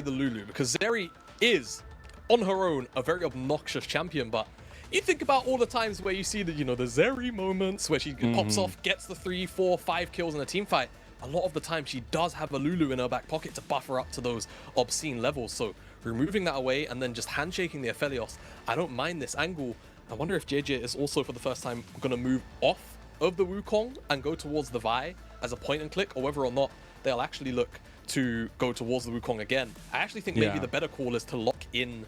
the Lulu, because Zeri is, on her own, a very obnoxious champion, but you think about all the times where you see the, the Zeri moments where she pops off, gets the 3, 4, 5 kills in a team fight. A lot of the time, she does have a Lulu in her back pocket to buff her up to those obscene levels. So removing that away and then just handshaking the Aphelios, I don't mind this angle. I wonder if Jiejie is also, for the first time, going to move off of the Wukong and go towards the Vi as a point and click, or whether or not they'll actually look to go towards the Wukong again. I actually think maybe the better call is to lock in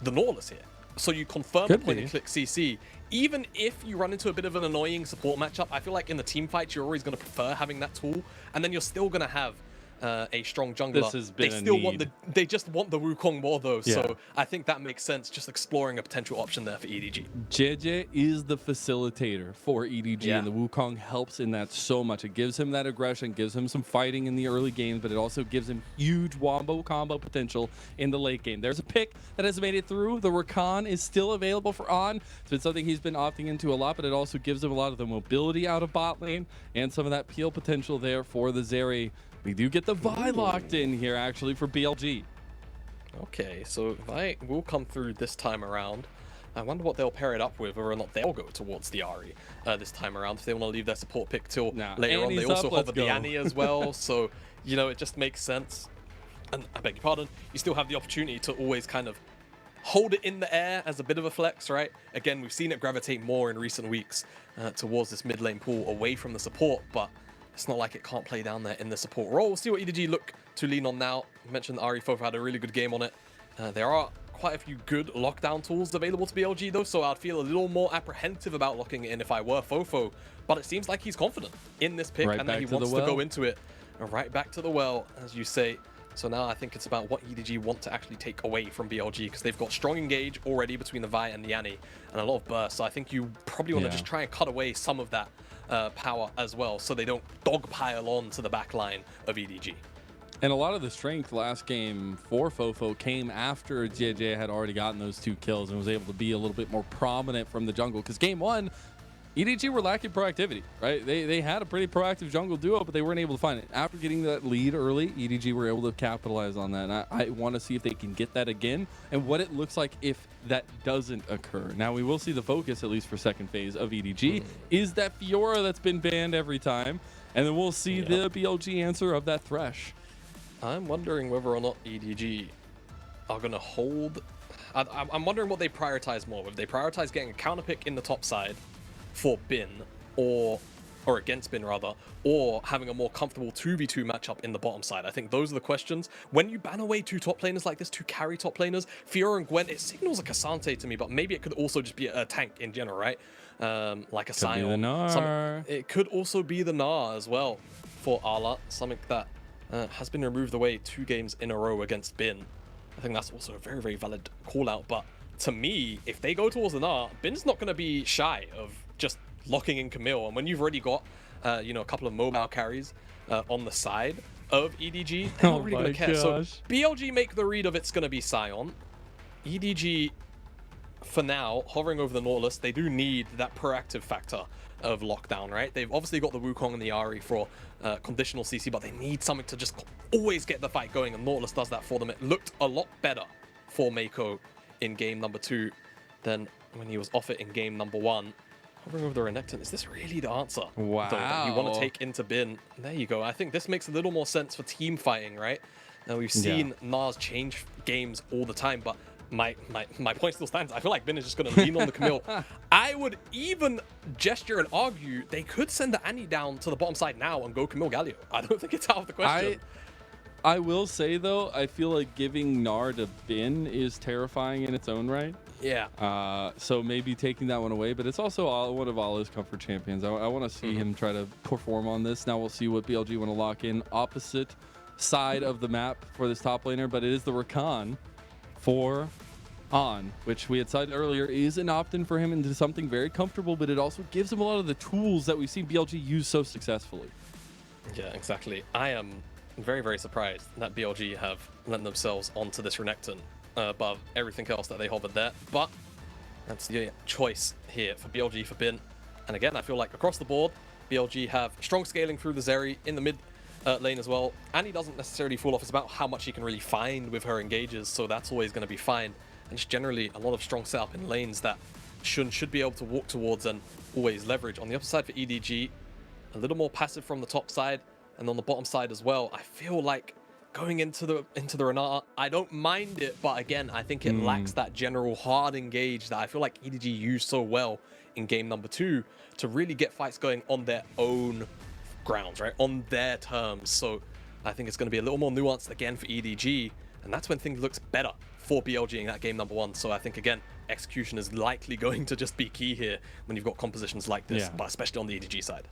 the Nautilus here. So you confirm the point and click CC. Even if you run into a bit of an annoying support matchup, I feel like in the team fight, you're always going to prefer having that tool. And then you're still going to have a strong jungler. They just want the Wukong more though, so I think that makes sense, just exploring a potential option there for EDG. Jiejie is the facilitator for EDG, and the Wukong helps in that so much. It gives him that aggression, gives him some fighting in the early games, but it also gives him huge wombo combo potential in the late game. There's a pick that has made it through. The Rakan is still available for On. It's been something he's been opting into a lot, but it also gives him a lot of the mobility out of bot lane and some of that peel potential there for the Zeri. We do get the Vi locked in here, actually, for BLG. Okay, so Vi will come through this time around. I wonder what they'll pair it up with, whether or not they'll go towards the Ahri this time around. If they want to leave their support pick till later on, they also hover the Annie as well. So, it just makes sense. And I beg your pardon, you still have the opportunity to always kind of hold it in the air as a bit of a flex, right? Again, we've seen it gravitate more in recent weeks towards this mid lane pool away from the support, but it's not like it can't play down there in the support role. We'll see what EDG look to lean on now. I mentioned Ahri FoFo had a really good game on it. There are quite a few good lockdown tools available to BLG though, so I'd feel a little more apprehensive about locking it in if I were FoFo. But it seems like he's confident in this pick and that he wants to go into it. Right back to the well, as you say. So now I think it's about what EDG want to actually take away from BLG, because they've got strong engage already between the Vi and the Annie and a lot of burst. So I think you probably want to just try and cut away some of that power as well, so they don't dogpile on to the back line of EDG. And a lot of the strength last game for FoFo came after Jiejie had already gotten those 2 kills and was able to be a little bit more prominent from the jungle, because game 1, EDG were lacking proactivity, right? They had a pretty proactive jungle duo, but they weren't able to find it. After getting that lead early, EDG were able to capitalize on that. And I want to see if they can get that again and what it looks like if that doesn't occur. Now, we will see the focus, at least for second phase of EDG, is that Fiora that's been banned every time. And then we'll see the BLG answer of that Thresh. I'm wondering whether or not EDG are going to hold. I'm wondering what they prioritize more. If they prioritize getting a counter pick in the top side for Bin, or against Bin rather, or having a more comfortable 2v2 matchup in the bottom side. I think those are the questions. When you ban away 2 top laners like this, 2 carry top laners, Fiora and Gwen, it signals a Cassante to me, but maybe it could also just be a tank in general, right? Like a Sion. It could also be the Gnar as well for Ala, something that has been removed away 2 games in a row against Bin. I think that's also a very, very valid call out, but to me, if they go towards the Gnar, Bin's not going to be shy of just locking in Camille. And when you've already got, a couple of mobile carries on the side of EDG, they're not really going to care. So BLG make the read of it's going to be Sion. EDG, for now, hovering over the Nautilus, they do need that proactive factor of lockdown, right? They've obviously got the Wukong and the Ahri for conditional CC, but they need something to just always get the fight going, and Nautilus does that for them. It looked a lot better for Meiko in game number 2 than when he was off it in game number 1. Hovering over the Renekton, is this really the answer? Wow. That you want to take into Bin? There you go. I think this makes a little more sense for team fighting, right? Now we've seen Gnars change games all the time, but my point still stands. I feel like Bin is just going to lean on the Camille. I would even gesture and argue they could send the Annie down to the bottom side now and go Camille Galio. I don't think it's out of the question. I will say, though, I feel like giving Gnar to Bin is terrifying in its own right. Yeah. So maybe taking that one away, but it's also one of Allah's comfort champions. I want to see him try to perform on this. Now we'll see what BLG want to lock in opposite side of the map for this top laner, but it is the Rakan for On, which we had said earlier is an opt-in for him into something very comfortable, but it also gives him a lot of the tools that we've seen BLG use so successfully. Yeah, exactly. I am very, very surprised that BLG have lent themselves onto this Renekton above everything else that they hovered there, but that's the choice here for BLG for Bin. And again, I feel like across the board, BLG have strong scaling through the Zeri in the mid lane as well. And he doesn't necessarily fall off. It's about how much he can really find with her engages, so that's always going to be fine. And just generally a lot of strong setup in lanes that Shun should be able to walk towards and always leverage. On the upper side for EDG, a little more passive from the top side, and on the bottom side as well. I feel like going into the Renata, I don't mind it, but again, I think it lacks that general hard engage that I feel like EDG used so well in game number 2 to really get fights going on their own grounds, right? On their terms. So I think it's going to be a little more nuanced again for EDG, and that's when things looks better for BLG in that game number 1. So I think, again, execution is likely going to just be key here when you've got compositions like this, but especially on the EDG side.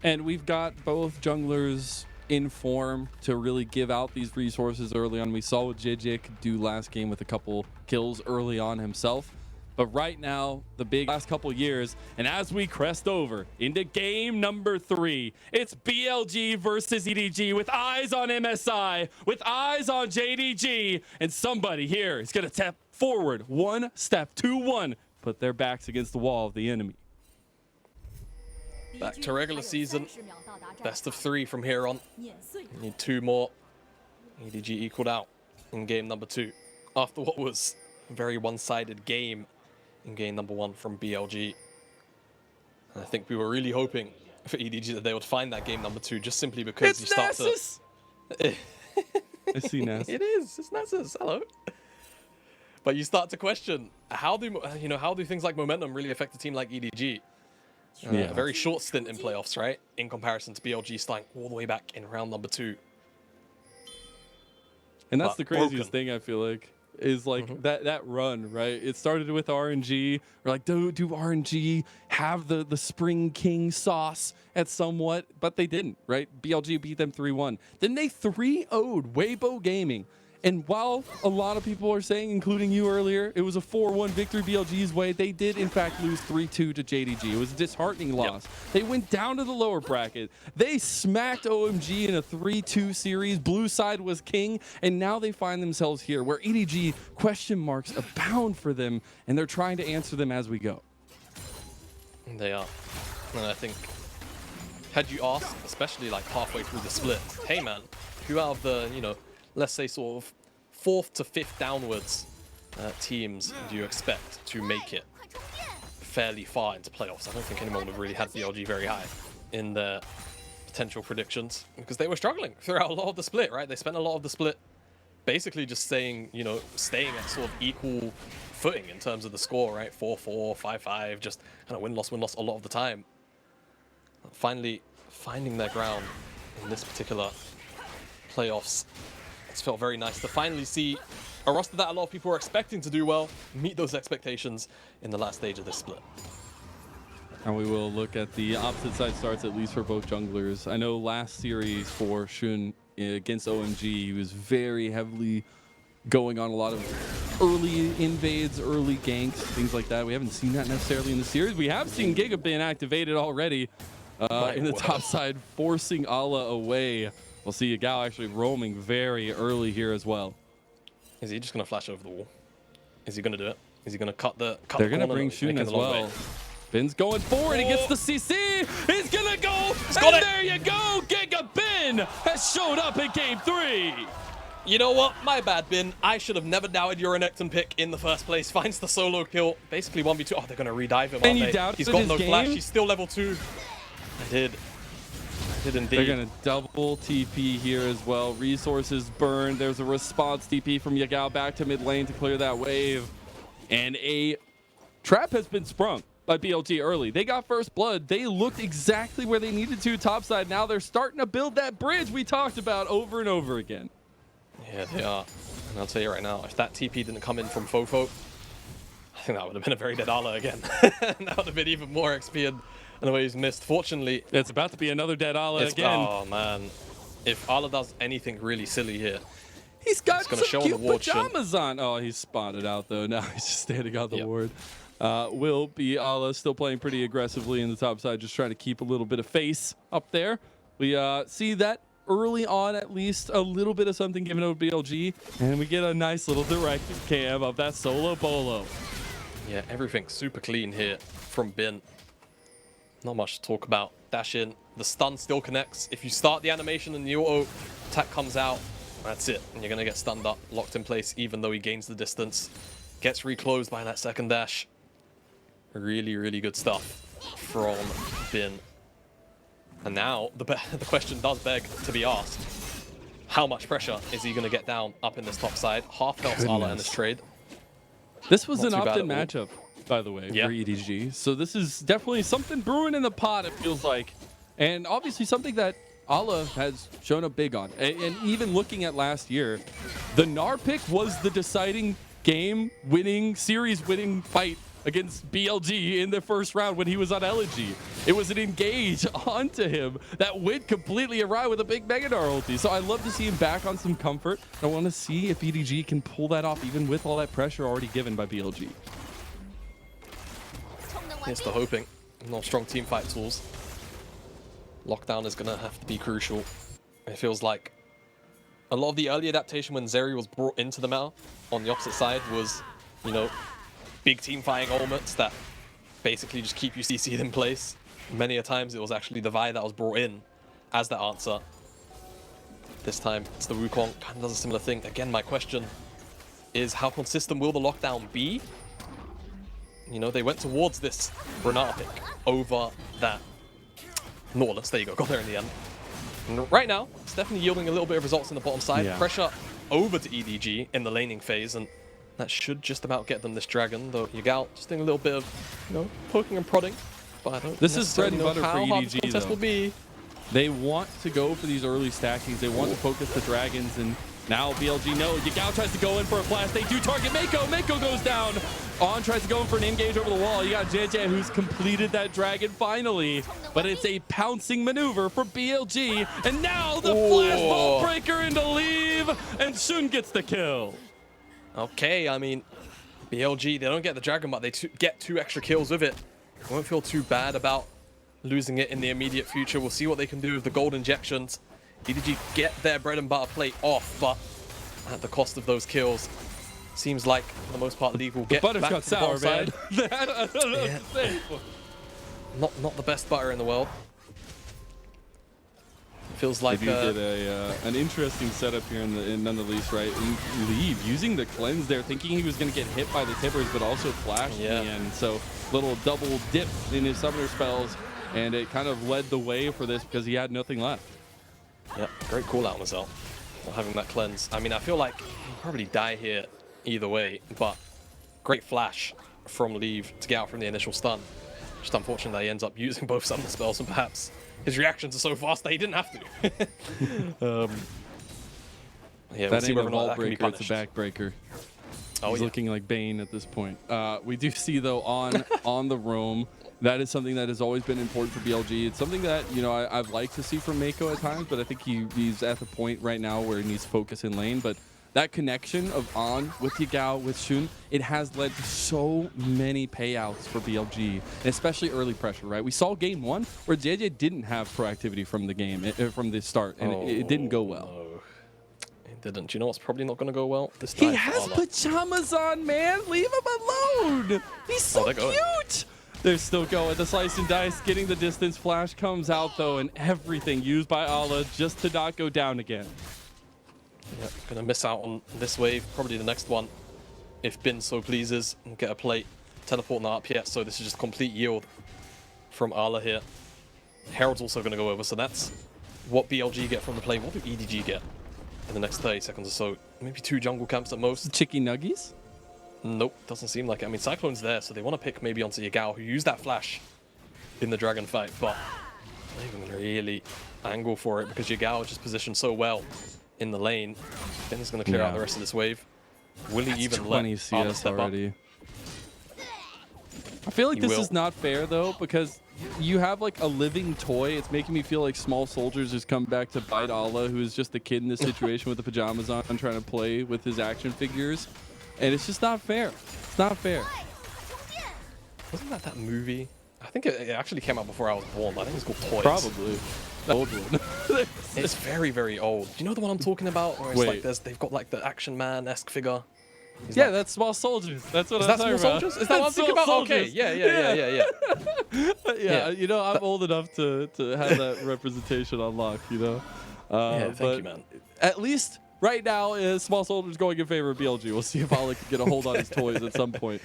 And we've got both junglers in form to really give out these resources early on. We saw what Jiejie could do last game with a couple kills early on himself. But right now, the big last couple years, and as we crest over into game number 3, it's BLG versus EDG with eyes on MSI, with eyes on JDG, and somebody here is going to step forward 1 step, 2-1, put their backs against the wall of the enemy. Back to regular season, best of 3 from here on. We need 2 more. EDG equaled out in game number 2 after what was a very one-sided game in game number 1 from BLG. And I think we were really hoping for EDG that they would find that game number 2 just simply because you start to... I see Nasus. It is. It's Nasus. Hello. But you start to question how do things like momentum really affect a team like EDG? A very short stint in playoffs, right? In comparison to BLG starting all the way back in round number 2. And that's the craziest thing, I feel like, is like that run, right? It started with RNG. We're like, do RNG have the Spring King sauce at somewhat? But they didn't, right? BLG beat them 3-1. Then they 3-0'd Weibo Gaming. And while a lot of people are saying, including you earlier, it was a 4-1 victory BLG's way, they did in fact lose 3-2 to JDG. It was a disheartening loss. They went down to the lower bracket. They smacked OMG in a 3-2 series. Blue side was king, and now they find themselves here where EDG question marks abound for them, and they're trying to answer them as we go. They are. And I think, had you asked, especially like halfway through the split, hey man, who out of the, let's say sort of 4th to 5th downwards teams do you expect to make it fairly far into playoffs? I don't think anyone would have really had BLG very high in their potential predictions because they were struggling throughout a lot of the split, right? They spent a lot of the split basically just staying at sort of equal footing in terms of the score, right? 4-4, 5-5, just kind of win-loss a lot of the time. Finally finding their ground in this particular playoffs. It's felt very nice to finally see a roster that a lot of people were expecting to do well meet those expectations in the last stage of this split. And we will look at the opposite side starts, at least for both junglers. I know last series for Shun against OMG, he was very heavily going on a lot of early invades, early ganks, things like that. We haven't seen that necessarily in the series. We have seen Giga been activated already in the top side, forcing Ala away. We'll see Yagao actually roaming very early here as well. Is he just going to flash over the wall? Is he going to do it? Is he going to cut the They're going to bring Shun as well. Ben's going forward. He gets the CC. He's going to go. And there you go. Giga Ben has showed up in game 3. You know what? My bad, Bin. I should have never doubted your Renekton pick in the first place. Finds the solo kill. Basically 1v2. Oh, they're going to re-dive him, aren't they? He's got no flash. He's still level 2. I did indeed. They're going to double TP here as well. Resources burned. There's a response TP from Yagao back to mid lane to clear that wave. And a trap has been sprung by BLG early. They got first blood. They looked exactly where they needed to topside. Now they're starting to build that bridge we talked about over and over again. Yeah, they are. And I'll tell you right now, if that TP didn't come in from FoFo, I think that would have been a very dead Ala again. That would have been even more XP and the way he's missed. Fortunately, it's about to be another dead Ala again. Oh man, if Ala does anything really silly here, he's got some cute pajamas on. Oh, he's spotted out though. Now he's just standing on the ward. Will be Ala still playing pretty aggressively in the top side, just trying to keep a little bit of face up there. We see that early on, at least a little bit of something given over BLG, and we get a nice little directive cam of that solo bolo. Yeah, everything super clean here from Bin. Not much to talk about dash in. The stun still connects. If you start the animation and the auto attack comes out, that's it. And you're going to get stunned up, locked in place, even though he gains the distance. Gets reclosed by that second dash. Really, really good stuff from Bin. And now the question does beg to be asked. How much pressure is he going to get down up in this top side? Half health Ala in this trade. This was Not an too bad opt-in at all. matchup, by the way, Yeah. for EDG. So this is definitely something brewing in the pot, it feels like. And obviously something that Ala has shown up big on. And even looking at last year, the Gnar pick was the deciding game-winning, series-winning fight against BLG in the first round when he was on LG. It was an engage onto him that went completely awry with a big Mega Gnar ulti. So I love to see him back on some comfort. I want to see if EDG can pull that off even with all that pressure already given by BLG. Here's the hoping. No strong team fight tools. Lockdown is going to have to be crucial. It feels like a lot of the early adaptation when Zeri was brought into the meta on the opposite side was, you know, big team fighting ultimates that basically just keep you CC'd in place. Many a times it was actually the Vi that was brought in as the answer. This time it's the Wukong, kind of does a similar thing. Again, my question is how consistent will the lockdown be? You know, they went towards this Renata pick over that Nautilus. There you go, got there in the end. And right now, it's definitely yielding a little bit of results in the bottom side. Yeah. Pressure over to EDG in the laning phase, and that should just about get them this dragon, though Yagao just doing a little bit of, you know, poking and prodding. But I don't This is bread and butter for how hard this EDG, contest though. will be. They want to go for these early stackings. They want to focus the dragons, and now BLG knows. Yagao tries to go in for a flash. They do target Meiko. Meiko goes down. On tries to go in for an engage over the wall. You got Jiejie who's completed that dragon finally, but it's a pouncing maneuver for BLG. And now the flash ball breaker into leave, and Shun gets the kill. Okay, I mean, BLG, they don't get the dragon, but they get 2 extra kills with it. I won't feel too bad about losing it in the immediate future. We'll see what they can do with the gold injections. EDG get their bread and butter plate off, but at the cost of those kills. Seems like, for the most part, League will get Butter's back got to the sour, bottom man. side. I don't know what to say. Not the best butter in the world. Feels like They do get an interesting setup here in none the least, right? Leave using the cleanse there, thinking he was going to get hit by the tippers, but also flashed in the end. So little double dip in his summoner spells, and it kind of led the way for this because he had nothing left. Yeah, great call out, Mazel. Not having that cleanse. I mean, I feel like he'll probably die here either way, but great flash from Leave to get out from the initial stun. Just unfortunate that he ends up using both summoner spells, and perhaps his reactions are so fast that he didn't have to. Yeah, That see ain't whether a or not vault that can be breaker, it's a punished. backbreaker. Oh, He's yeah. looking like Bane at this point. We do see, though, on the roam, that is something that has always been important for BLG. It's something that, you know, I've liked to see from Meiko at times, but I think he's at the point right now where he needs focus in lane. But that connection of On with Yagao, with Shun, it has led to so many payouts for BLG, and especially early pressure, right? We saw game 1 where Jiejie didn't have proactivity from the game, from the start, and it didn't go well. No. It didn't. Do you know what's probably not going to go well? This He time has Ala. pajamas on, man. Leave him alone. He's so they're going. cute. They're still going. The slice and dice, getting the distance. Flash comes out, though, and everything used by Ala just to not go down again. Yep, gonna miss out on this wave, probably the next one, if Bin so pleases, and get a plate, teleporting that up yet, so this is just complete yield from Ala here. Herald's also gonna go over, so that's what BLG get from the play. What do EDG get in the next 30 seconds or so? Maybe 2 jungle camps at most. Chicky nuggies? Nope, doesn't seem like it. I mean, Cyclone's there, so they want to pick maybe onto Yagao, who used that flash in the dragon fight, but not even really angle for it, because Yagao is just positioned so well in the lane. Then he's going to clear out the rest of this wave. Will he even let 20 Ala CS step already. I feel like He this will. is not fair, though, because you have like a living toy. It's making me feel like small soldiers just come back to bite Ala, who is just a kid in this situation with the pajamas on, trying to play with his action figures. And it's just not fair. It's not fair. Wasn't that movie? I think it actually came out before I was born. I think it's called Toys. Probably. The old one. It's very, very old. Do you know the one I'm talking about? Where it's Wait. like they've got like the Action Man-esque figure Yeah, that's small soldiers. That's what Is I'm that talking small about. soldiers? Is that what I'm thinking about? Okay, yeah. Yeah, you know, I'm old enough to have that representation on lock, you know? Yeah, thank you, but man. at least right now, small soldiers going in favor of BLG. We'll see if Ahri can get a hold on his toys at some point.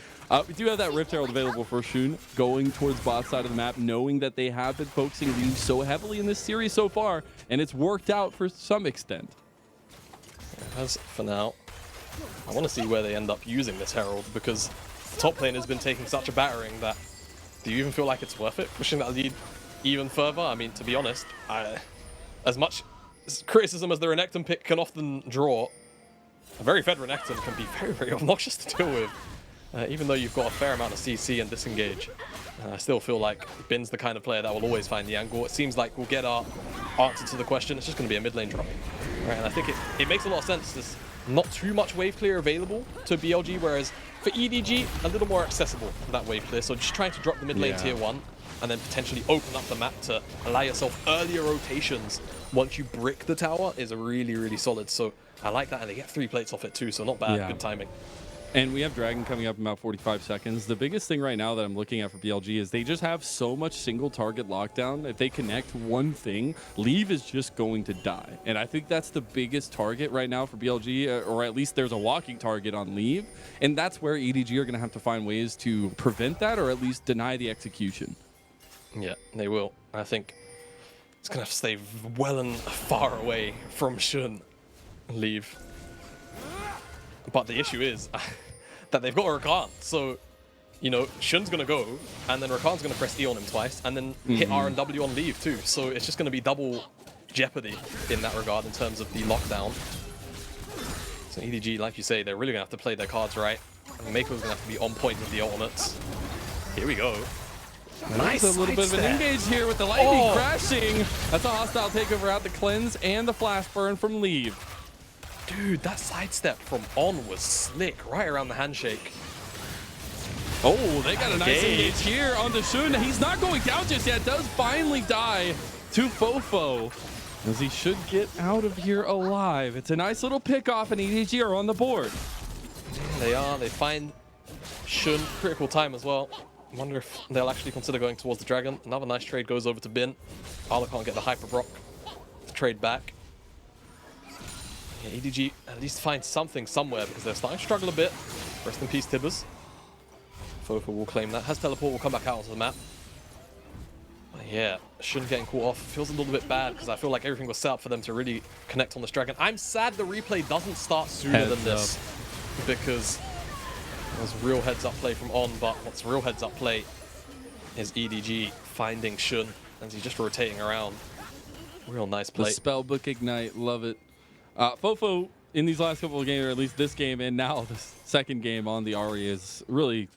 We do have that Rift Herald available for Shun, going towards bot side of the map, knowing that they have been focusing Leave so heavily in this series so far, and it's worked out for some extent. As for now, I want to see where they end up using this Herald, because the top lane has been taking such a battering that do you even feel like it's worth it, pushing that lead even further? I mean, to be honest, as much criticism as the Renekton pick can often draw, a very fed Renekton can be very, very obnoxious to deal with. Even though you've got a fair amount of CC and disengage, I still feel like Bin's the kind of player that will always find the angle. It seems like we'll get our answer to the question. It's just going to be a mid lane drop. Right, and I think it makes a lot of sense. There's not too much wave clear available to BLG, whereas for EDG, a little more accessible, that wave clear. So just trying to drop the mid lane tier 1 and then potentially open up the map to allow yourself earlier rotations once you brick the tower is really, really solid. So I like that, and they get 3 plates off it too, so not bad. Yeah. Good timing. And we have Dragon coming up in about 45 seconds. The biggest thing right now that I'm looking at for BLG is they just have so much single target lockdown. If they connect one thing, Leave is just going to die. And I think that's the biggest target right now for BLG, or at least there's a walking target on Leave. And that's where EDG are going to have to find ways to prevent that, or at least deny the execution. Yeah, they will. I think it's going to have to stay well and far away from Shun Leave. But the issue is that they've got Rakan. So, you know, Shun's going to go, and then Rakan's going to press E on him twice, and then hit R and W on Leave too. So it's just going to be double jeopardy in that regard in terms of the lockdown. So EDG, like you say, they're really going to have to play their cards right. And Meiko's going to have to be on point with the ultimates. Here we go. Nice. A little bit of an engage here with the lightning crashing. That's a hostile takeover out the cleanse and the flash burn from Leave. Dude, that sidestep from On was slick, right around the handshake. Oh, they got a nice engage here on the Shun. He's not going down just yet. Does finally die to FoFo, as he should get out of here alive. It's a nice little pickoff, and EDG are on the board. They are. They find Shun. Critical time as well. I wonder if they'll actually consider going towards the Dragon. Another nice trade goes over to Bin. Ahri can't get the Hyper Brock to trade back. Yeah, EDG at least find something somewhere, because they're starting to struggle a bit. Rest in peace, Tibbers. FoFo will claim that. Has teleport, will come back out onto the map. But yeah, Shun getting caught off. Feels a little bit bad, because I feel like everything was set up for them to really connect on this Dragon. I'm sad the replay doesn't start sooner than this, because there's real heads up play from On, but what's real heads up play is EDG finding Shun, and he's just rotating around. Real nice play. The Spellbook Ignite, love it. FoFo in these last couple of games, or at least this game and now the second game on the Ahri, is really,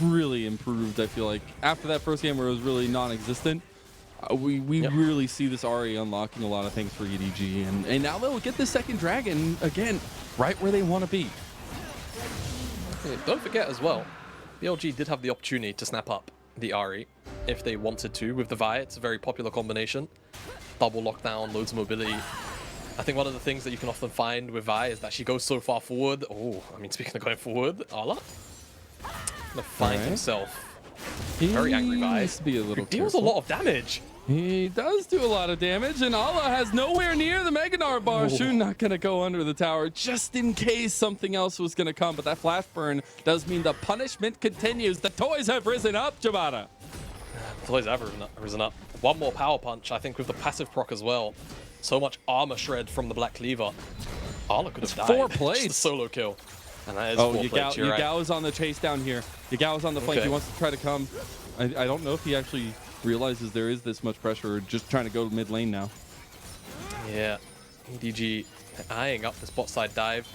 really improved. I feel like after that first game where it was really non-existent, we really see this Ahri unlocking a lot of things for EDG, and now they'll get the second Dragon again right where they want to be. Don't forget as well, BLG did have the opportunity to snap up the Ahri if they wanted to with the Vi. It's a very popular combination. Double lockdown, loads of mobility. I think one of the things that you can often find with Vi is that she goes so far forward. Oh, I mean, speaking of going forward, Ahri gonna find himself. Very angry Vi. Needs to be a little deals a lot of damage. He does do a lot of damage, and Ahri has nowhere near the Mega Gnar bar. Shun not going to go under the tower just in case something else was going to come, but that flash burn does mean the punishment continues. The toys have risen up, Jamada. The toys have risen up. One more power punch, I think, with the passive proc as well. So much armor shred from the Black Cleaver. Ahri could have died. 4 plays. Just a solo kill. And that is 4 plays, you're right. Yagao is on the chase down here. Yagao is on the flank. He wants to try to come. I don't know if he actually realizes there is this much pressure, or just trying to go mid lane now. Yeah, EDG eyeing up this bot side dive.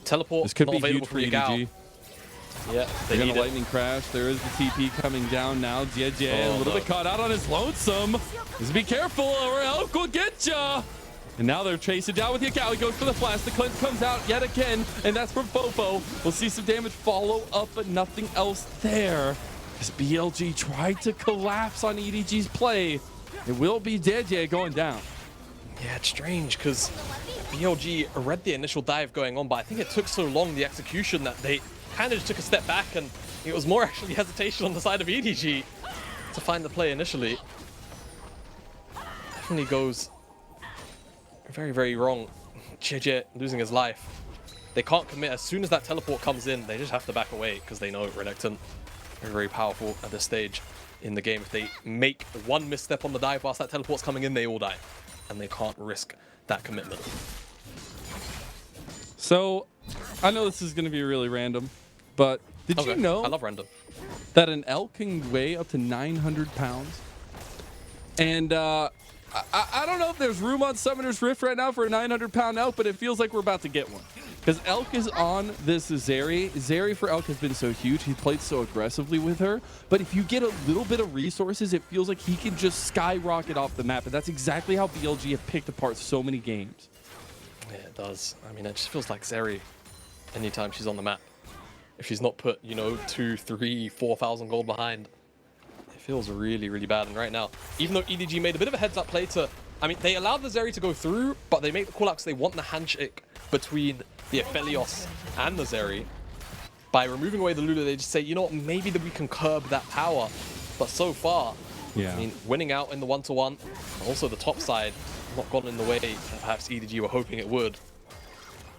Teleport This could not be available huge for EDG. Yeah, They're gonna lightning crash. There is the TP coming down now. Jiejie a little bit caught out on his lonesome. Just be careful or Elk will get ya. And now they're chasing down with Yagao. He goes for the flash. The cleanse comes out yet again, and that's from FoFo. We'll see some damage follow up, but nothing else there. As BLG tried to collapse on EDG's play, it will be Jiejie going down. Yeah, it's strange because BLG read the initial dive going on, but I think it took so long, the execution, that they kind of just took a step back, and it was more actually hesitation on the side of EDG to find the play initially. Definitely goes very, very wrong. Jiejie losing his life. They can't commit. As soon as that teleport comes in, they just have to back away because they know Renekton are very powerful at this stage in the game. If they make one misstep on the dive whilst that teleport's coming in, they all die. And they can't risk that commitment. So, I know this is going to be really random, but did you know I love random. that an elk can weigh up to 900 pounds? And I don't know if there's room on Summoner's Rift right now for a 900-pound elk, but it feels like we're about to get one. Because elk is on this Zeri. Zeri for elk has been so huge. He played so aggressively with her. But if you get a little bit of resources, it feels like he can just skyrocket off the map. And that's exactly how BLG have picked apart so many games. Yeah, it does. I mean, it just feels like Zeri anytime she's on the map. If she's not put, you know, 2, 3, 4,000 gold behind, it feels really, really bad. And right now, even though EDG made a bit of a heads-up play to... I mean, they allowed the Zeri to go through, but they make the call out because they want the handshake between the Aphelios and the Zeri. By removing away the Lulu, they just say, you know what, maybe that we can curb that power. But so far, yeah, I mean, winning out in the 1-to-1, also the top side, not gotten in the way that perhaps EDG were hoping it would.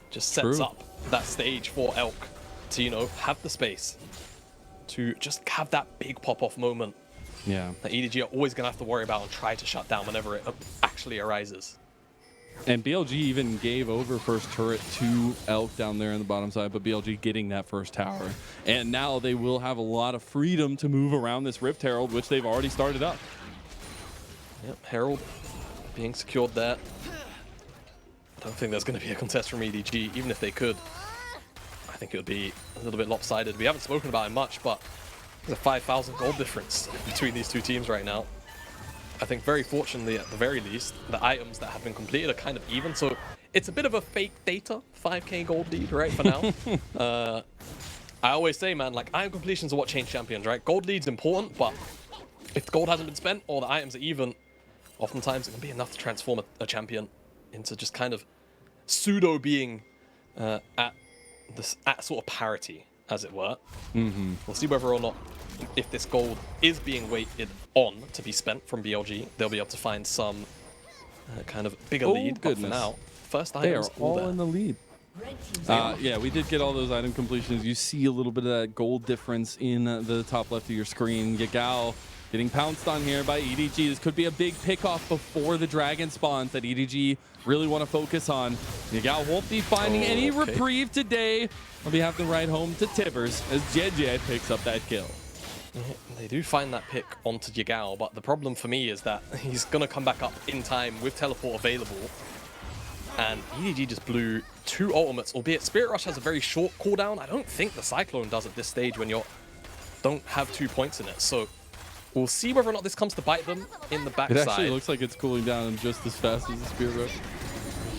Just sets up that stage for Elk to, you know, have the space to just have that big pop-off moment. Yeah. That EDG are always going to have to worry about and try to shut down whenever it actually arises. And BLG even gave over first turret to Elk down there on the bottom side, but BLG getting that first tower. And now they will have a lot of freedom to move around this Rift Herald, which they've already started up. Yep, Herald being secured there. I don't think there's going to be a contest from EDG, even if they could. I think it would be a little bit lopsided. We haven't spoken about it much, but there's a 5,000 gold difference between these two teams right now. I think very fortunately, at the very least, the items that have been completed are kind of even. So it's a bit of a fake data 5k gold lead, right, for now. I always say, man, like, item completions are what change champions, right? Gold lead's important, but if the gold hasn't been spent or the items are even, oftentimes it can be enough to transform a champion into just kind of pseudo being at sort of parity, as it were. We'll see whether or not, if this gold is being weighted on to be spent from BLG, they'll be able to find some kind of bigger lead. But for now, first items they are all in the lead. Yeah, we did get all those item completions. You see a little bit of that gold difference in the top left of your screen. Yagao getting pounced on here by EDG. This could be a big pickoff before the dragon spawns that EDG really want to focus on. Yagao won't be finding any reprieve today. On behalf of the ride home to Tibbers as Jiejie picks up that kill. They do find that pick onto Yagao, but the problem for me is that he's going to come back up in time with teleport available. And EDG just blew 2 ultimates, albeit Spirit Rush has a very short cooldown. I don't think the Cyclone does at this stage when you don't have 2 points in it. So we'll see whether or not this comes to bite them in the backside. It actually looks like it's cooling down just as fast as the Spirit Rush.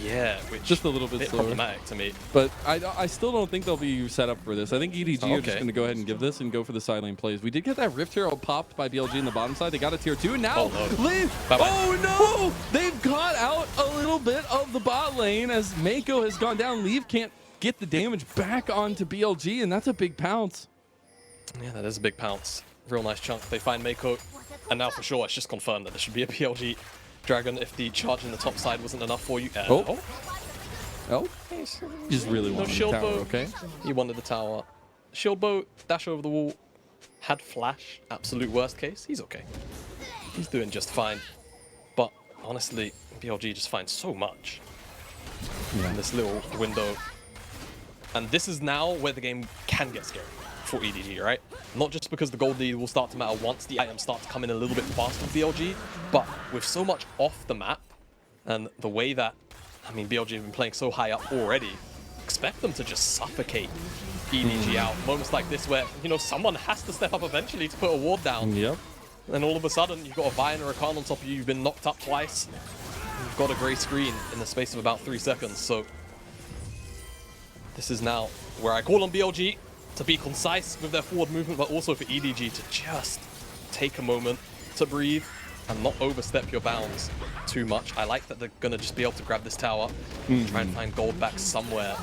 Yeah, which just a little bit slower. Problematic to me. But I still don't think they'll be set up for this. I think EDG are just going to go ahead and give this and go for the side lane plays. We did get that Rift Herald popped by BLG in the bottom side. They got a tier 2, and now oh no! They've got out a little bit of the bot lane as Meiko has gone down. Leave can't get the damage back onto BLG, and that's a big pounce. Yeah, that is a big pounce. Real nice chunk. They find Meiko, and now for sure it's just confirmed that there should be a BLG Dragon if the charge in the top side wasn't enough for you. Oh, you just really wanted the tower, okay? He wanted the tower. Shield bow, dash over the wall, had flash, absolute worst case. He's okay. He's doing just fine. But honestly, BLG just finds so much in this little window. And this is now where the game can get scary for EDG, right? Not just because the gold lead will start to matter once the items start to come in a little bit faster with BLG, but with so much off the map and the way that, I mean, BLG have been playing so high up already, expect them to just suffocate EDG out. Moments like this where, you know, someone has to step up eventually to put a ward down. Yep. And all of a sudden, you've got a Vi and a Rakan on top of you, you've been knocked up twice, you've got a grey screen in the space of about 3 seconds. So this is now where I call on BLG to be concise with their forward movement, but also for EDG to just take a moment to breathe and not overstep your bounds too much. I like that they're going to just be able to grab this tower, try and find gold back somewhere.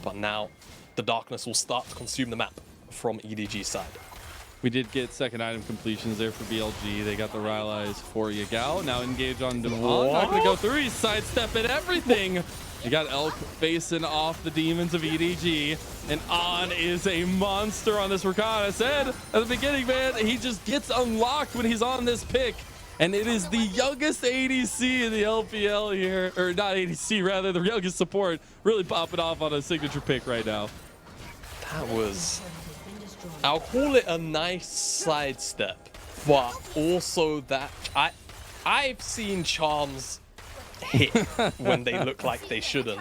But now the darkness will start to consume the map from EDG's side. We did get second item completions there for BLG. They got the Rylai's for Yagao. Now engage on Demon. Not going to go through. He's sidestepping everything. You got Elk facing off the demons of EDG, and On is a monster on this Rakan. I said at the beginning, man, he just gets unlocked when he's on this pick, and it is the youngest ADC in the LPL here, or not ADC, rather, the youngest support, really popping off on a signature pick right now. That was, I'll call it a nice sidestep, but also that I've seen charms hit when they look like they shouldn't.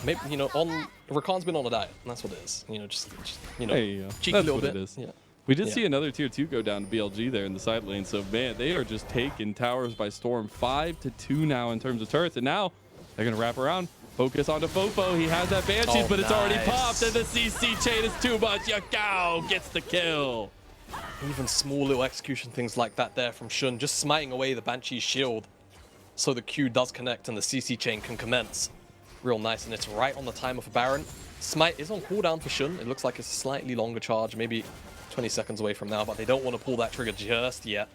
Maybe, you know, Rakan's been on a diet, and that's what it is. You know, just you know, cheeky that's little what bit. it is. Yeah. We did see another tier 2 go down to BLG there in the side lane. So man, they are just taking towers by storm. 5-2 now in terms of turrets, and now they're gonna wrap around. Focus onto FoFo. He has that Banshees, but it's already popped, and the CC chain is too much. Yagao gets the kill. Even small little execution things like that there from Shun, just smiting away the Banshee's shield, so the Q does connect and the CC chain can commence. Real nice, and it's right on the timer for Baron. Smite is on cooldown for Shun. It looks like it's a slightly longer charge, maybe 20 seconds away from now, but they don't want to pull that trigger just yet.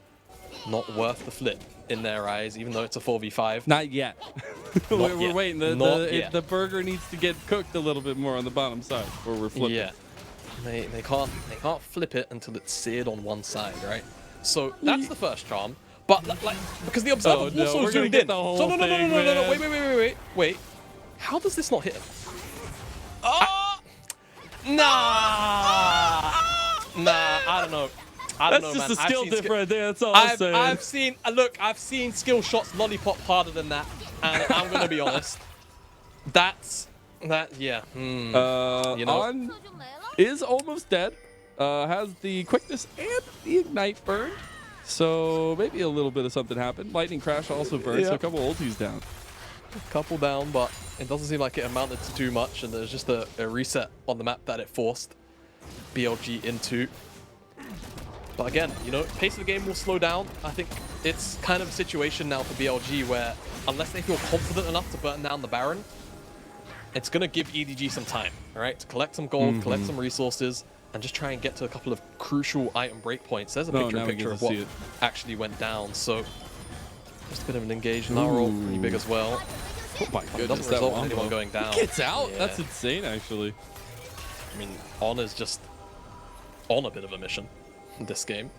Not worth the flip in their eyes, even though it's a 4v5. Not yet. We're waiting. The burger needs to get cooked a little bit more on the bottom side before we're flipping. Yeah, they can't flip it until it's seared on one side, right? So that's the first charm. But like, because the observer also zoomed in. So no, wait. How does this not hit him? Nah, I don't know. That's just a skill difference there. That's all I'm saying. I've seen skill shots lollipop harder than that, and I'm gonna be honest. Yeah. You know, On is almost dead. Has the quickness and the ignite burn. So maybe a little bit of something happened. Lightning Crash also burned, so a couple ultis down. A couple down, but it doesn't seem like it amounted to too much, and there's just a reset on the map that it forced BLG into. But again, you know, pace of the game will slow down. I think it's kind of a situation now for BLG where unless they feel confident enough to burn down the Baron, it's going to give EDG some time, all right, to collect some gold, collect some resources, and just try and get to a couple of crucial item breakpoints. There's a picture of what actually went down. So just a bit of an engage. Gnar roll pretty big as well. Oh my goodness, doesn't result in anyone going down. He gets out. Yeah. That's insane, actually. I mean, On is just on a bit of a mission in this game.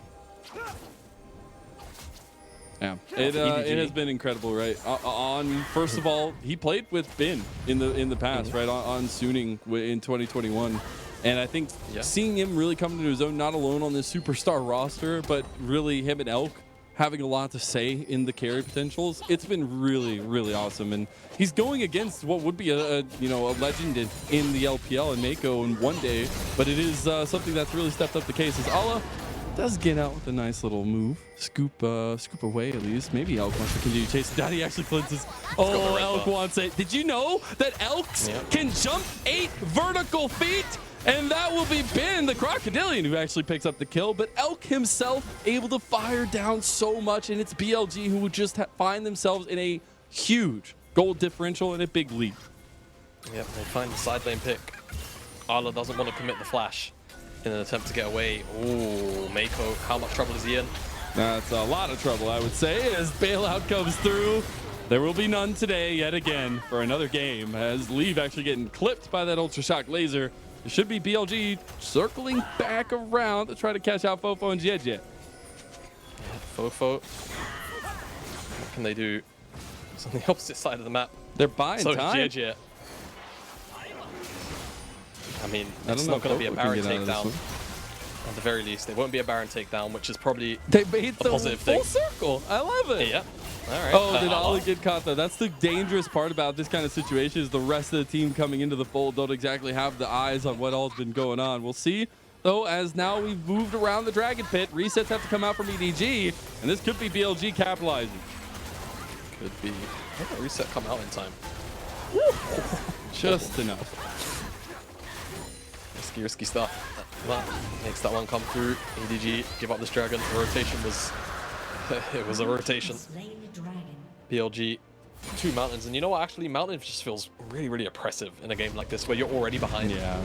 Yeah, it has been incredible, right? On first of all, he played with Bin in the past, right? On Suning in 2021, and I think seeing him really come into his own, not alone on this superstar roster, but really him and Elk having a lot to say in the carry potentials. It's been really, really awesome, and he's going against what would be a legend in the LPL and Meiko in one day, but it is something that's really stepped up the case. As Ala does get out with a nice little move, scoop away at least. Maybe Elk wants to continue chasing. Daddy actually cleanses. Oh, Elk wants it. Did you know that Elks can jump 8 vertical feet? And that will be Bin, the Crocodilian, who actually picks up the kill. But Elk himself able to fire down so much, and it's BLG who would just find themselves in a huge gold differential and a big lead. Yep, they find the side lane pick. Arla doesn't want to commit the flash in an attempt to get away. Ooh, Meiko, how much trouble is he in? That's a lot of trouble, I would say, as bailout comes through. There will be none today yet again for another game, as Leave actually getting clipped by that Ultra Shock laser. It should be BLG circling back around to try to catch out FoFo and Jiejie. Yeah, FoFo. What can they do? It's on the opposite side of the map. They're buying time. Jiejie. I mean, it's not going to be a Baron takedown. At the very least, it won't be a Baron takedown, which is probably they made a positive thing. Full circle. I love it. Yeah. All right. Oh, did Ollie get caught though? That's the dangerous part about this kind of situation is the rest of the team coming into the fold don't exactly have the eyes on what all's been going on. We'll see, though, as now we've moved around the Dragon Pit. Resets have to come out from EDG, and this could be BLG capitalizing. Could be. Why did that reset come out in time? Just enough. Risky stuff. That makes that one come through. EDG give up this dragon. The rotation was... it was a rotation. BLG, 2 mountains. And you know what? Actually, mountain just feels really, really oppressive in a game like this where you're already behind. Yeah.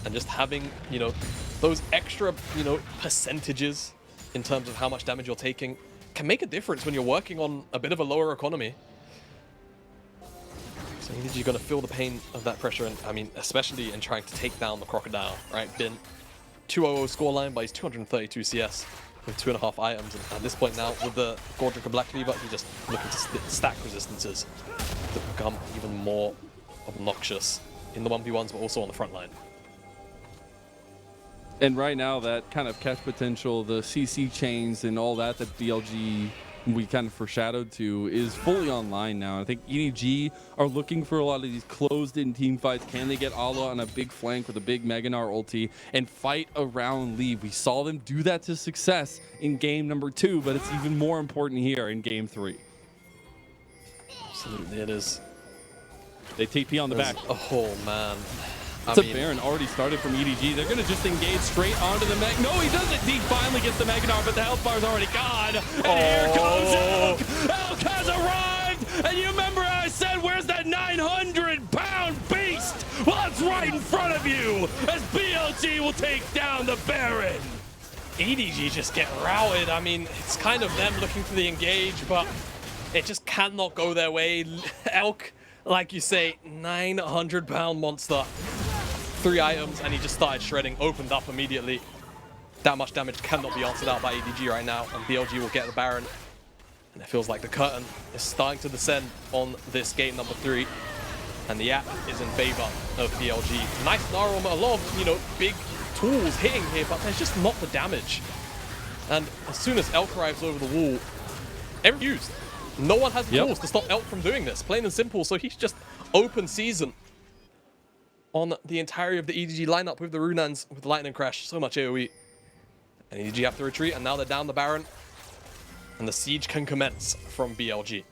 And just having, you know, those extra, you know, percentages in terms of how much damage you're taking can make a difference when you're working on a bit of a lower economy. So you're going to feel the pain of that pressure, and I mean, especially in trying to take down the Crocodile, right? Bin 2-0 scoreline, but he's 232 CS with 2.5 items. And at this point now, with the Gordrick Black Cleaver, he's just looking to stack resistances to become even more obnoxious in the 1v1s, but also on the front line. And right now, that kind of catch potential, the CC chains and all that BLG we kind of foreshadowed to is fully online now. I think EDG are looking for a lot of these closed-in team fights. Can they get Ala on a big flank with a big Gnar ulti and fight around lead? We saw them do that to success in game number 2, but it's even more important here in game 3. Absolutely, it is. They TP on the back. Oh, man. It's a Baron already started from EDG. They're going to just engage straight onto the Meg. No, he doesn't. He finally gets the Gnar, but the health bar's already gone. And here comes Elk. Elk has arrived. And you remember I said, where's that 900-pound beast? Well, it's right in front of you as BLG will take down the Baron. EDG just get routed. I mean, it's kind of them looking for the engage, but it just cannot go their way. Elk, like you say, 900-pound monster. 3 items, and he just started shredding, opened up immediately. That much damage cannot be answered out by EDG right now, and BLG will get the Baron. And it feels like the curtain is starting to descend on this game number 3, and the app is in favor of BLG. Nice Gnar armor, a lot of, you know, big tools hitting here, but there's just not the damage. And as soon as Elk arrives over the wall, everything used. No one has the tools to stop Elk from doing this, plain and simple. So he's just open season on the entirety of the EDG lineup with the Runans, with the Lightning Crash, so much AoE. And EDG have to retreat, and now they're down the Baron. And the siege can commence from BLG.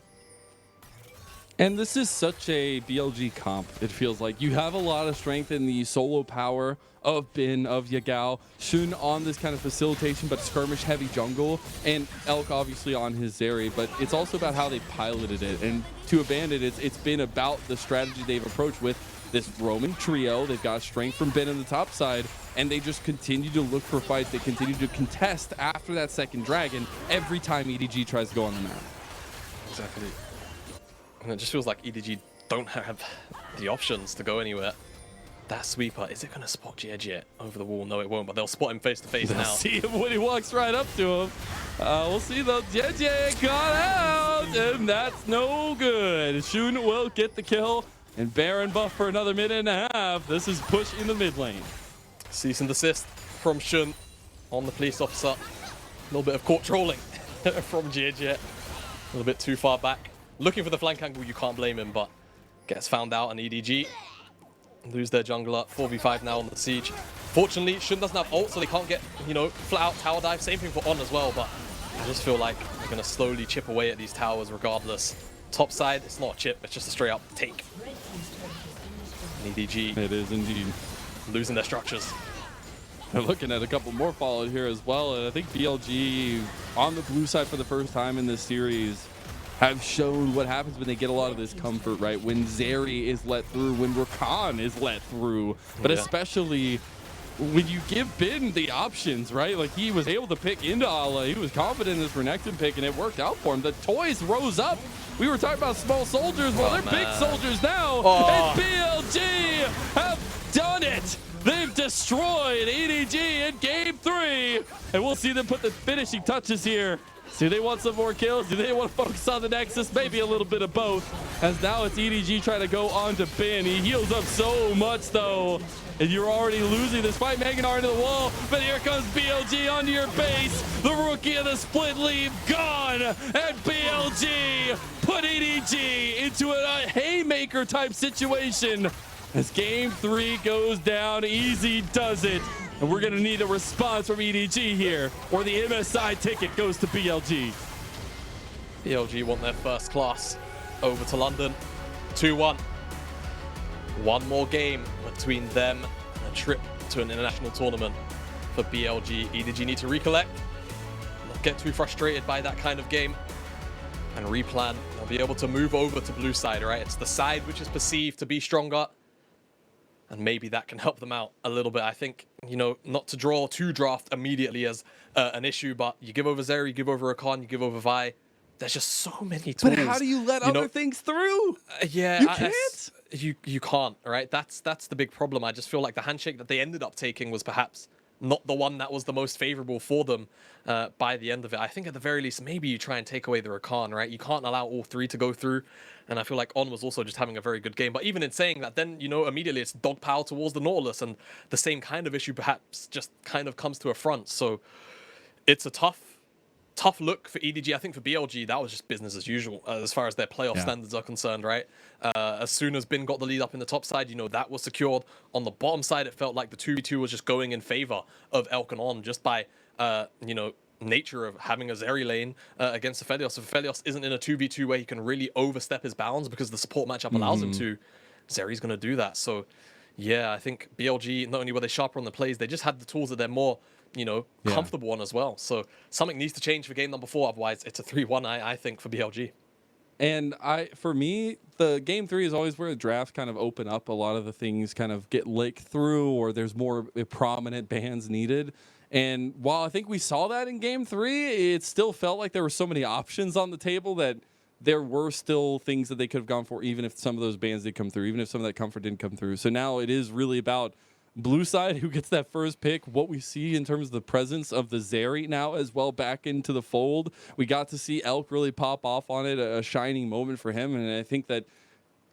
And this is such a BLG comp, it feels like. You have a lot of strength in the solo power of Bin, of Yagao, Shun on this kind of facilitation, but skirmish-heavy jungle, and Elk obviously on his Zeri, but it's also about how they piloted it. And to abandon it, it's been about the strategy they've approached with this roaming trio. They've got strength from Ben on the top side, and they just continue to look for fights. They continue to contest after that second dragon every time EDG tries to go on the map. Exactly. And it just feels like EDG don't have the options to go anywhere. That sweeper, is it going to spot Jiejie over the wall? No, it won't, but they'll spot him face to face now. See him when he walks right up to him. We'll see though. Jiejie got out, and that's no good. Shun will get the kill. And Baron buff for another minute and a half. This is push in the mid lane. Cease and desist from Shun on the police officer. A little bit of court trolling from Jiejie. A little bit too far back. Looking for the flank angle, you can't blame him, but gets found out, and EDG lose their jungler. 4v5 now on the siege. Fortunately, Shun doesn't have ult, so they can't get, you know, flat out tower dive. Same thing for On as well, but I just feel like they're going to slowly chip away at these towers regardless. Top side, it's not a chip, it's just a straight up take. And EDG. It is indeed. Losing their structures. They're looking at a couple more followed here as well. And I think BLG on the blue side for the first time in this series have shown what happens when they get a lot of this comfort, right? When Zeri is let through, when Rakan is let through, but especially when you give Bin the options, right? Like he was able to pick into Ala. He was confident in this Renekton pick, and it worked out for him. The toys rose up. We were talking about small soldiers. Well, they're big soldiers now. And BLG have done it. They've destroyed EDG in game 3. And we'll see them put the finishing touches here. Do they want some more kills? Do they want to focus on the Nexus? Maybe a little bit of both. As now it's EDG trying to go on to Bin. He heals up so much, though. And you're already losing this fight. Gnar into the wall. But here comes BLG onto your base. The rookie of the split leave gone. And BLG put EDG into a haymaker type situation. As game 3 goes down, easy does it. And we're going to need a response from EDG here, or the MSI ticket goes to BLG. BLG want their first class over to London. 2-1. One more game between them and a trip to an international tournament for BLG. EDG need to recollect, not get too frustrated by that kind of game, and replan. They'll be able to move over to blue side, right? It's the side which is perceived to be stronger, and maybe that can help them out a little bit. I think, you know, not to draw two draft immediately as an issue, but you give over Zeri, you give over Rakan, you give over Vi. There's just so many tools. But how do you let other things through? Yeah, you can't. You can't, right? That's the big problem. I just feel like the handshake that they ended up taking was perhaps not the one that was the most favorable for them by the end of it. I think at the very least, maybe you try and take away the Rakan, right? You can't allow all three to go through. And I feel like On was also just having a very good game. But even in saying that, then, you know, immediately it's dog power towards the Nautilus. And the same kind of issue perhaps just kind of comes to a front. So it's a tough look for EDG. I think for BLG, that was just business as usual as far as their playoff standards are concerned, right? As soon as Bin got the lead up in the top side, you know, that was secured. On the bottom side, it felt like the 2v2 was just going in favor of Elk and On just by, you know, nature of having a Zeri lane against Aphelios. If Aphelios isn't in a 2v2 where he can really overstep his bounds because the support matchup allows him to, Zeri's going to do that. So, yeah, I think BLG, not only were they sharper on the plays, they just had the tools that they're more, you know, comfortable on as well. So something needs to change for game number 4. Otherwise, it's a 3-1, I think, for BLG. And for me, the game 3 is always where the drafts kind of open up. A lot of the things kind of get licked through, or there's more prominent bans needed. And while I think we saw that in game 3, it still felt like there were so many options on the table that there were still things that they could have gone for, even if some of those bans did come through, even if some of that comfort didn't come through. So now it is really about blue side, who gets that first pick, what we see in terms of the presence of the Zeri now as well back into the fold. We got to see Elk really pop off on it, a shining moment for him. And I think that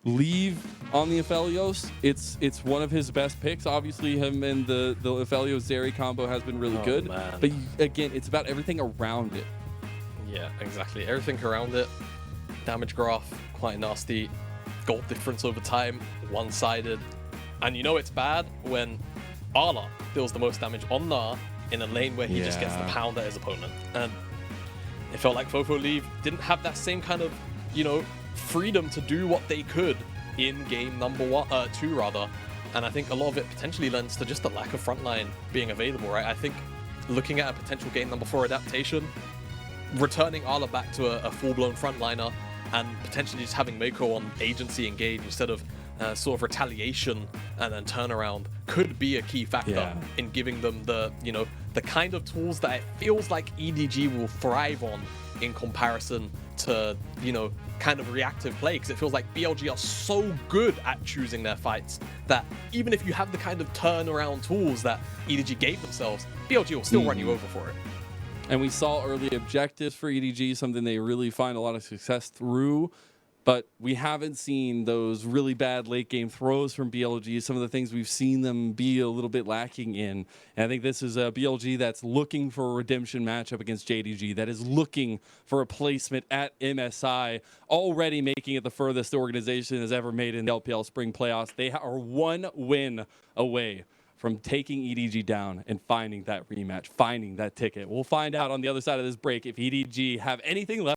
leave on the Aphelios, it's one of his best picks. Obviously, him and the Aphelios Zeri combo has been really good. Man. But again, it's about everything around it. Yeah, exactly. Everything around it. Damage graph, quite nasty. Gold difference over time, one-sided. And you know it's bad when Arla deals the most damage on Gnar in a lane where he just gets the pound at his opponent. And it felt like FoFo Leave didn't have that same kind of, you know, freedom to do what they could in game number 2 rather. And I think a lot of it potentially lends to just the lack of frontline being available, right? I think looking at a potential game number 4 adaptation, returning Arla back to a full-blown frontliner and potentially just having Meiko on agency engage instead of sort of retaliation and then turnaround could be a key factor in giving them the, you know, the kind of tools that it feels like EDG will thrive on in comparison to, you know, kind of reactive play, because it feels like BLG are so good at choosing their fights that even if you have the kind of turnaround tools that EDG gave themselves, BLG will still run you over for it. And we saw early objectives for EDG, something they really find a lot of success through. But we haven't seen those really bad late game throws from BLG, some of the things we've seen them be a little bit lacking in. And I think this is a BLG that's looking for a redemption matchup against Jiejie, that is looking for a placement at MSI, already making it the furthest the organization has ever made in the LPL Spring Playoffs. They are 1 win away from taking EDG down and finding that rematch, finding that ticket. We'll find out on the other side of this break if EDG have anything left